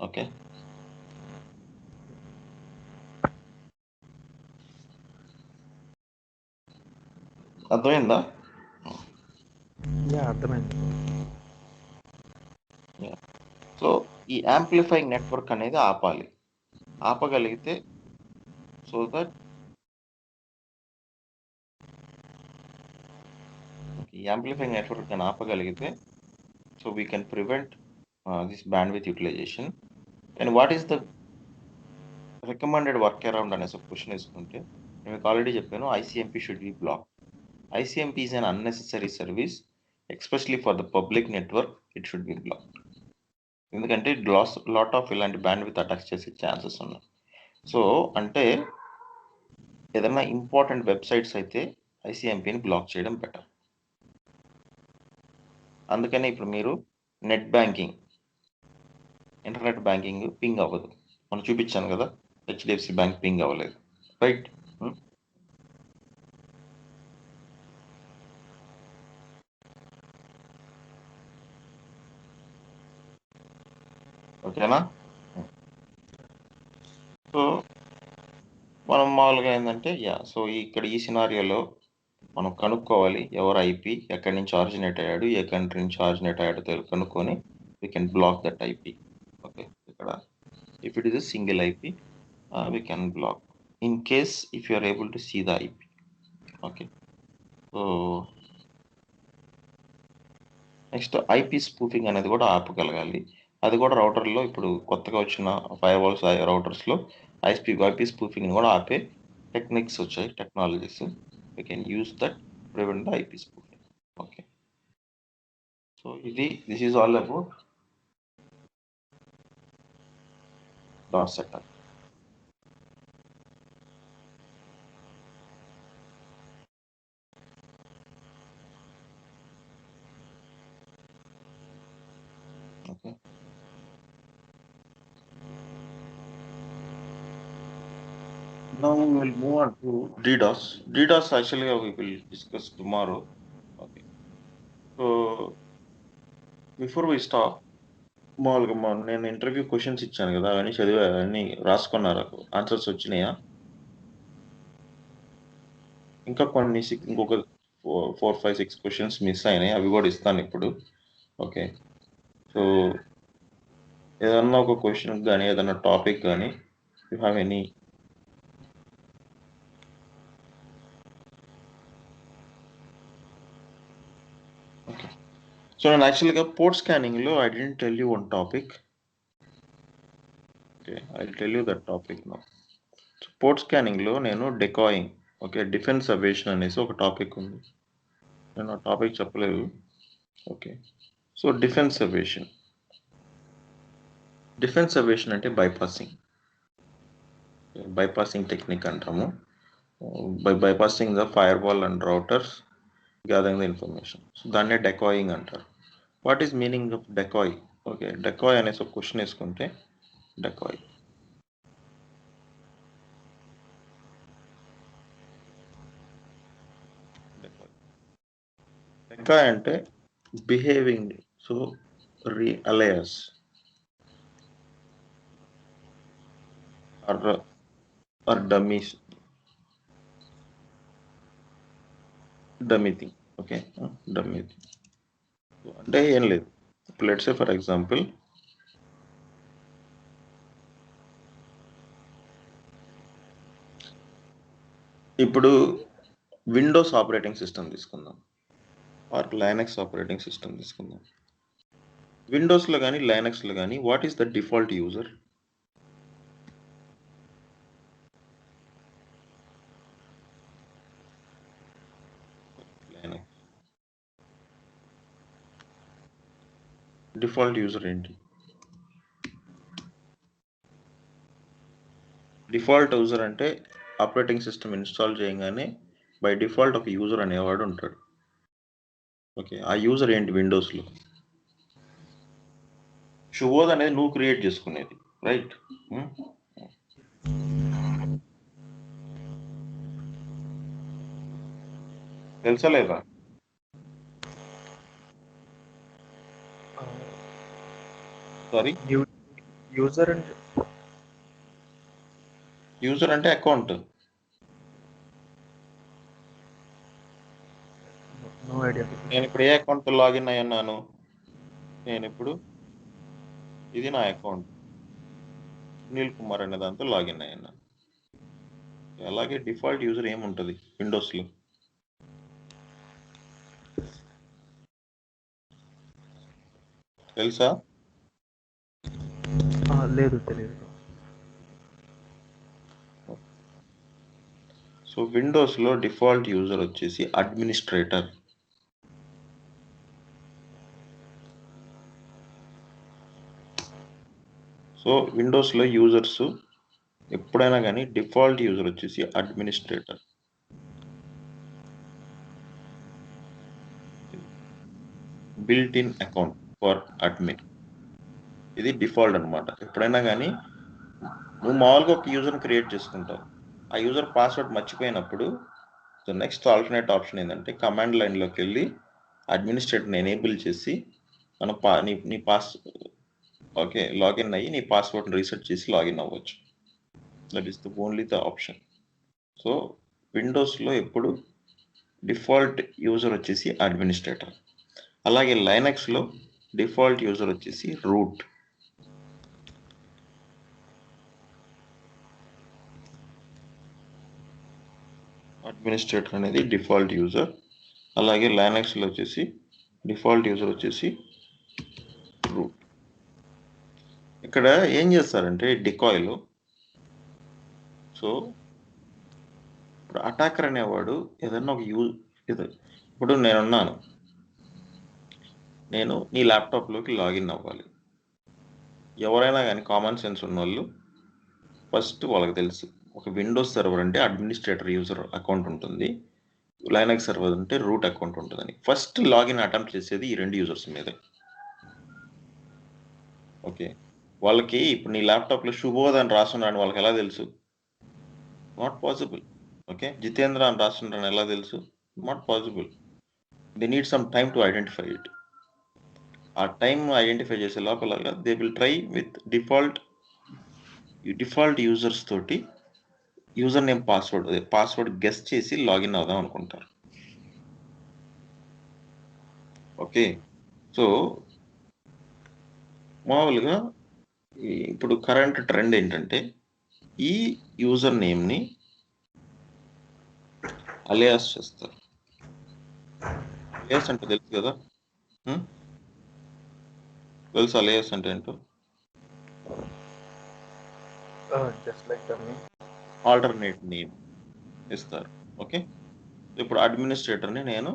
ఓకే, అర్థమైందా? అర్థమైంది. సో ఈ యాంప్లిఫైయింగ్ నెట్వర్క్ అనేది ఆపగలిగితే సో దట్ ఈ యాంప్లిఫైయింగ్ నెట్వర్క్ అని ఆపగలిగితే so we can prevent this bandwidth utilization. And what is the recommended work around అనేసి క్వశ్చన్ వేసుకుంటే నేను మీకు ఆల్రెడీ చెప్పాను, ICMP should be block. ICMP is an unnecessary service, especially for the public network it should be block. ఎందుకంటే lot of ఇలాంటి bandwidth attacks చేసే chances ఉన్నాయి. సో అంటే ఏదైనా ఇంపార్టెంట్ వెబ్సైట్స్ అయితే ఐసిఎంపిని బ్లాక్ చేయడం బెటర్. అందుకని ఇప్పుడు మీరు net banking, internet banking ping అవ్వదు. మనం చూపించాను కదా, హెచ్డిఎఫ్సి బ్యాంక్ పింగ్ అవ్వలేదు, రైట్? ఓకేనా? సో మనం మామూలుగా ఏంటంటే సో ఇక్కడ ఈ సినారియోలో మనం కనుక్కోవాలి ఎవరు ఐపీ, ఎక్కడి నుంచి ఆరిజినేట్ అయ్యాడు, ఏ కంట్రీ నుంచి ఆరిజినేట్ అయ్యాడో కనుక్కొని we can block that IP. Okay, ఇక్కడ if it is a single IP we can block in case if you are able to see the IP. Okay, so next IP spoofing అనేది కూడా ఆపగలగాలి. అది కూడా రౌటర్లో ఇప్పుడు కొత్తగా వచ్చిన ఫైర్వాల్స్ రౌటర్స్లో ఐపీ స్పూఫింగ్ కూడా ఆపే టెక్నిక్స్ వచ్చాయి, technologies. We can use that prevent the IP spoofing. Okay, so this is all about DOS setup. Okay, Now we will move on to DDoS. DDoS actually we will discuss tomorrow. Okay. So before we start, మామూలుగా నేను interview questions ఇచ్చాను కదా, అవన్నీ చదివా, అవన్నీ రాసుకున్నారా? Answers వచ్చినాయా? ఇంకా కొన్ని ఇంకొక 4, 5, 6 క్వశ్చన్స్ మిస్ అయినాయి, అవి కూడా ఇస్తాను ఇప్పుడు. ఓకే. సో ఏదన్నా ఒక క్వశ్చన్ కానీ ఏదన్నా టాపిక్ కానీ you have any? Okay. So నేను యాక్చువల్గా పోర్ట్ స్కానింగ్లో I didn't tell you one topic. Okay, I tell you that topic now. Port స్కానింగ్లో నేను డెకాయింగ్, ఓకే, డిఫెన్స్ అవేషన్ అనేసి ఒక టాపిక్ ఉంది. నేను ఆ టాపిక్ చెప్పలేదు. ఓకే. సో డిఫెన్స్ అవేషన్ అంటే బైపాసింగ్ టెక్నిక్ అంటాము. By bypassing the firewall and routers, gathering the information. So దాన్నే డెకాయింగ్ అంటారు. What is meaning of decoy? Okay, decoy అనేసి ఒక క్వశ్చన్ వేసుకుంటే, డెకాయ్ అంటే behaving, so alias or dummy thing. Okay, dummy thing అంటే ఏం లేదు. ఇప్పుడు లెట్స్ సే ఫర్ ఎగ్జాంపుల్, ఇప్పుడు విండోస్ ఆపరేటింగ్ సిస్టమ్ తీసుకుందాం, ఆర్ లైనక్స్ ఆపరేటింగ్ సిస్టమ్ తీసుకుందాం. విండోస్లో కానీ లైనక్స్లో కానీ what is the default user? Default user ఏంటి? డిఫాల్ట్ యూజర్ అంటే ఆపరేటింగ్ సిస్టమ్ ఇన్స్టాల్ చేయగానే బై డిఫాల్ట్ ఒక యూజర్ అనేవాడు ఉంటాడు. ఓకే, ఆ యూజర్ ఏంటి విండోస్లో? శుభోద్ అనేది నువ్వు క్రియేట్ చేసుకునేది, రైట్? తెలుసా లేదా? సారీ, యూజర్ అంటే అకౌంట్. No idea. నేను ఇప్పుడు ఏ అకౌంట్ లాగిన్ అయ్యాను? నేను ఇప్పుడు ఇది నా అకౌంట్ సునీల్ కుమార్ అనే దాంతో లాగిన్ అయ్యాను. అలాగే డిఫాల్ట్ యూజర్ ఏముంటుంది విండోస్లో? తెలుసా? లేదు, తెలియదు. సో విండోస్లో డిఫాల్ట్ యూజర్ వచ్చేసి అడ్మినిస్ట్రేటర్. సో విండోస్లో యూజర్స్ ఎప్పుడైనా కానీ డిఫాల్ట్ యూజర్ వచ్చేసి administrator. Built in account for admin, ఇది డిఫాల్ట్ అనమాట. ఎప్పుడైనా కానీ నువ్వు మామూలుగా ఒక యూజర్ని క్రియేట్ చేసుకుంటావు, ఆ యూజర్ పాస్వర్డ్ మర్చిపోయినప్పుడు సో నెక్స్ట్ ఆల్టర్నేట్ ఆప్షన్ ఏంటంటే కమాండ్ లైన్లోకి వెళ్ళి అడ్మినిస్ట్రేటర్ని ఎనేబుల్ చేసి మనం నీ ఓకే లాగిన్ అయ్యి నీ పాస్వర్డ్ని రీసెట్ చేసి లాగిన్ అవ్వచ్చు. That is the only the option. So విండోస్లో ఎప్పుడు డిఫాల్ట్ యూజర్ వచ్చేసి అడ్మినిస్ట్రేటర్. అలాగే లైనక్స్లో డిఫాల్ట్ యూజర్ వచ్చేసి రూట్. అడ్మినిస్ట్రేటర్ అనేది డిఫాల్ట్ యూజర్. అలాగే లైనక్స్లో వచ్చేసి డిఫాల్ట్ యూజర్ వచ్చేసి రూట్. ఇక్కడ ఏం చేస్తారంటే డికాయ్లో, సో ఇప్పుడు అటాకర్ అనేవాడు ఏదన్నా ఒక ఇప్పుడు నేను నీ ల్యాప్టాప్లోకి లాగిన్ అవ్వాలి. ఎవరైనా కానీ కామన్ సెన్స్ ఉన్న వాళ్ళు ఫస్ట్ వాళ్ళకి తెలుసు, ఒక విండోస్ సర్వర్ అంటే అడ్మినిస్ట్రేటర్ యూజర్ అకౌంట్ ఉంటుంది, లైనక్స్ సర్వర్ అంటే రూట్ అకౌంట్ ఉంటుందని. ఫస్ట్ లాగిన్ అటెంప్ట్ చేసేది ఈ రెండు యూజర్స్ మీదే. ఓకే, వాళ్ళకి ఇప్పుడు నీ ల్యాప్టాప్లో శుభోద్ అని రాస్తున్నాడని వాళ్ళకి ఎలా తెలుసు? Not possible. ఓకే, జితేంద్ర అని రాస్తుంటాను ఎలా తెలుసు? Not possible. They need some time to identify it. ఆ టైం ఐడెంటిఫై చేసే లోపల they will try with default users తోటి యూజర్ నేమ్ పాస్వర్డ్ గెస్ చేసి లాగిన్ అవుదాం అనుకుంటారు. ఓకే, సో మామూలుగా ఇప్పుడు కరెంట్ ట్రెండ్ ఏంటంటే ఈ యూజర్ నేమ్ని అలియాస్ చేస్తారు. అలియాస్ అంటే తెలుసు కదా? తెలుసు అలియాస్ అంటే ఏంటో? Just like dummy. Alternate name ఇస్తారు. ఓకే, ఇప్పుడు అడ్మినిస్ట్రేటర్ని నేను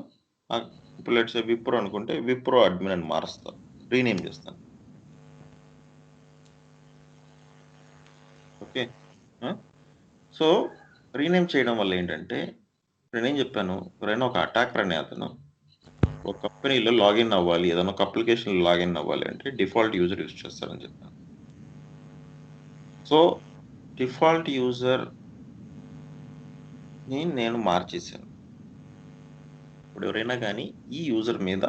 ఇప్పుడు లెట్స్ సే విప్రో అనుకుంటే విప్రో అడ్మిన్ అని మారుస్తాను, రీనేమ్ చేస్తాను. ఓకే, సో రీనేమ్ చేయడం వల్ల ఏంటంటే నేనేం చెప్పాను, ఎవరైనా ఒక అటాకర్ అనే అతను ఒక కంపెనీలో లాగిన్ అవ్వాలి, ఏదైనా ఒక అప్లికేషన్లో లాగిన్ అవ్వాలి అంటే డిఫాల్ట్ యూజర్ యూజ్ చేస్తారని చెప్పాను. సో డిఫాల్ట్ యూజర్ని నేను మార్చేశాను. ఇప్పుడు ఎవరైనా కానీ ఈ యూజర్ మీద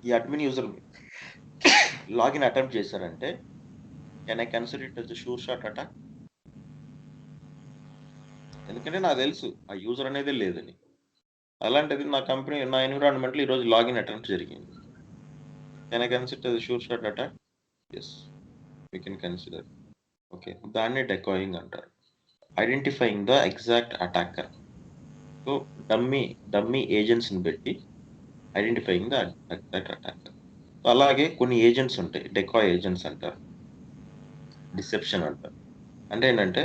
ఈ అడ్మిన్ యూజర్ లాగిన్ అటెంప్ట్ చేశారంటే can I consider it as a sure shot attack? ఎందుకంటే నాకు తెలుసు ఆ యూజర్ అనేది లేదని. అలాంటిది నా కంపెనీ నా ఎన్విరాన్మెంట్లో ఈరోజు లాగిన్ అటెంప్ట్ జరిగింది. Can I consider as a sure shot attack? Yes, we can consider. Okay, దాన్నే డెకాయింగ్ అంటారు, identifying the exact attacker. So dummy ఏజెంట్స్ని పెట్టి ఐడెంటిఫైయింగ్ ద ఎగ్జాక్ట్ అటాకర్. అలాగే కొన్ని ఏజెంట్స్ ఉంటాయి, డెకాయ్ ఏజెంట్స్ అంటారు, డిసెప్షన్ అంటారు. అంటే ఏంటంటే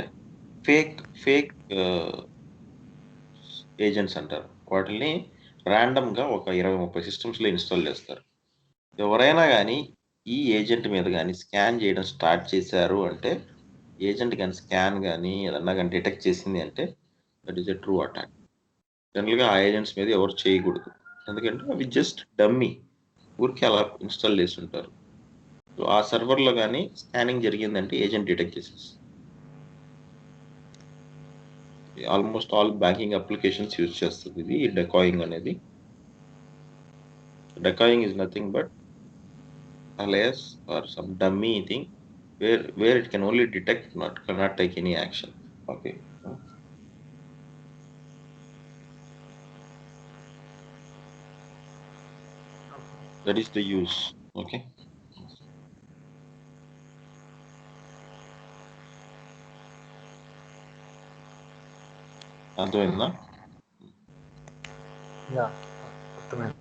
ఫేక్ ఏజెంట్స్ అంటారు. వాటిని ర్యాండమ్గా ఒక 20-30 సిస్టమ్స్లో ఇన్స్టాల్ చేస్తారు. ఎవరైనా కానీ ఈ ఏజెంట్ మీద కానీ స్కాన్ చేయడం స్టార్ట్ చేశారు అంటే, ఏజెంట్ కానీ స్కాన్ కానీ ఏదన్నా కానీ డిటెక్ట్ చేసింది అంటే that is a true attack. జనరల్గా ఆ ఏజెంట్స్ మీద ఎవరు చేయకూడదు, ఎందుకంటే అవి జస్ట్ డమ్మీ, ఊరికి అలా ఇన్స్టాల్ చేసి ఉంటారు. సో ఆ సర్వర్లో కానీ స్కానింగ్ జరిగిందంటే ఏజెంట్ డిటెక్ట్ చేసేసి. Almost all banking applications use చేస్తుంది ఇది డెకాయింగ్ అనేది. Decoying is nothing but alias or some dummy thing where it can only detect, cannot take any action. Okay. That is the use. Okay. అర్థమైందా? Yeah, అర్థమైంది.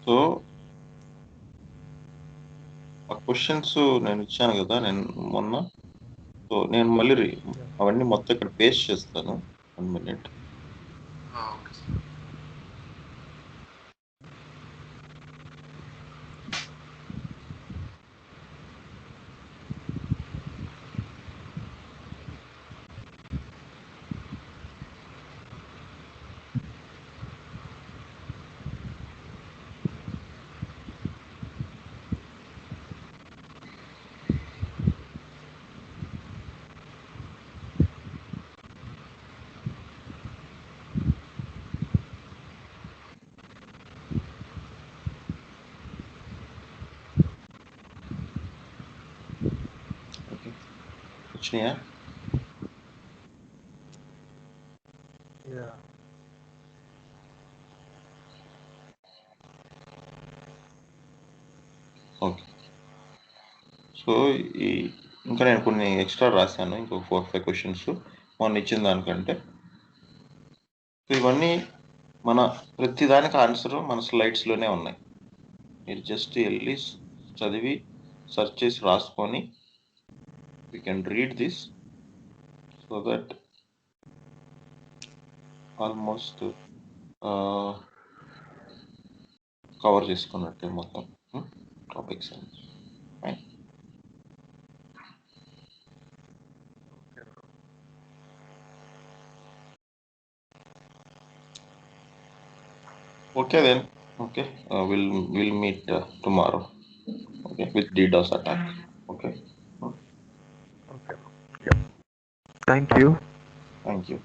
So ఆ questions నేను ఇచ్చాను కదా నేను మొన్న, సో నేను మళ్ళీ అవన్నీ మొత్తం ఇక్కడ పేస్ట్ చేస్తాను. 1 minute. Okay sir. ఓకే, వచ్చినాయా? Yeah, okay. సో ఇంకా నేను కొన్ని ఎక్స్ట్రా రాశాను, ఇంకొక 4-5 క్వశ్చన్స్ మొన్న ఇచ్చిన దానికంటే. ఇవన్నీ మన ప్రతిదానికి ఆన్సర్ మన స్లైడ్స్లోనే ఉన్నాయి. మీరు జస్ట్ వెళ్ళి చదివి సెర్చ్ చేసి రాసుకొని you can read this, so that almost cover చేసుకున్నట్టే మొత్తం టాపిక్స్ అన్ని. Okay then. Okay. We'll meet tomorrow. Okay, with DDoS attack. Okay. Okay. Yeah. Thank you. Thank you.